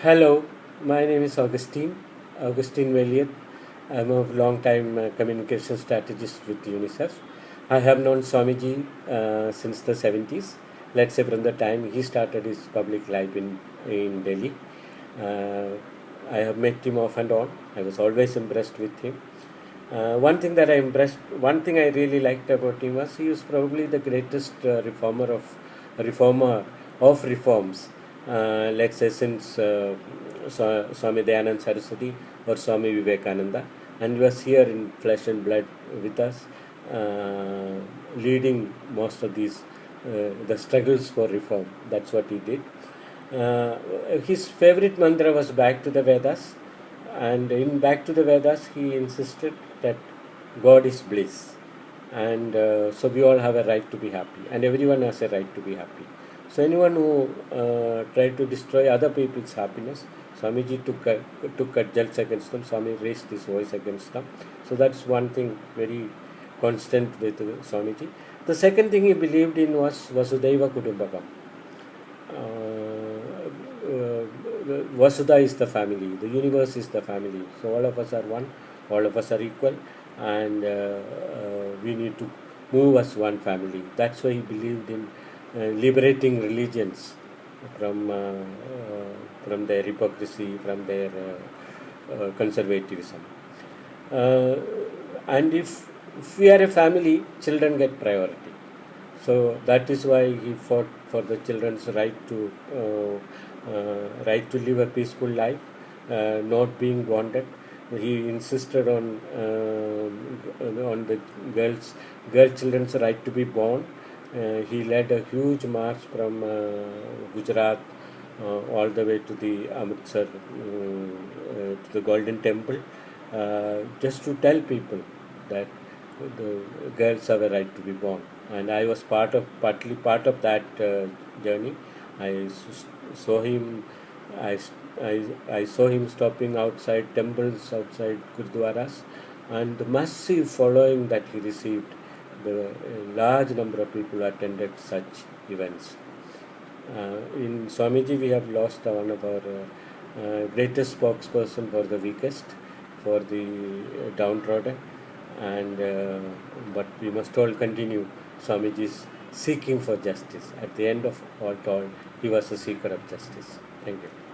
Hello, my name is Augustine Veliet. I'm a long-time communication strategist with UNICEF. I have known Swamiji since the 70s. Let's say from the time he started his public life in Delhi. Uh, I have met him off and on. I was always impressed with him. One thing I really liked about him was he was probably the greatest reformer of reforms. Let's say since Swami Dayanand Saraswati or Swami Vivekananda, and he was here in flesh and blood with us, leading most of these the struggles for reform. That's what he did. Uh, his favorite mantra was Back to the Vedas, and in Back to the Vedas, he insisted that God is bliss, and so we all have a right to be happy, and everyone has a right to be happy. So anyone who tried to destroy other people's happiness, Swamiji took cudgels against them. Swami raised his voice against them. So that's one thing very constant with Swamiji. The second thing he believed in was Vasudhaiva Kutumbakam. Vasudha is the family, the universe is the family. So all of us are one, all of us are equal, and we need to move as one family. That's why he believed in liberating religions from uh, from their hypocrisy, from their conservatism. Uh, and if we are a family, children get priority. So that is why he fought for the children's right to live a peaceful life, not being bonded. He insisted on the girl children's right to be born. He led a huge march from Gujarat all the way to the Amritsar, to the Golden Temple, just to tell people that the girls have a right to be born. And I was partly part of that journey. Saw him. I, s- I saw him stopping outside temples, outside gurdwaras, and the massive following that he received. The large number of people attended such events. In Swamiji, we have lost one of our greatest spokesperson for the weakest, for the downtrodden, and but we must all continue Swamiji's seeking for justice. At the end of all told, he was a seeker of justice. Thank you.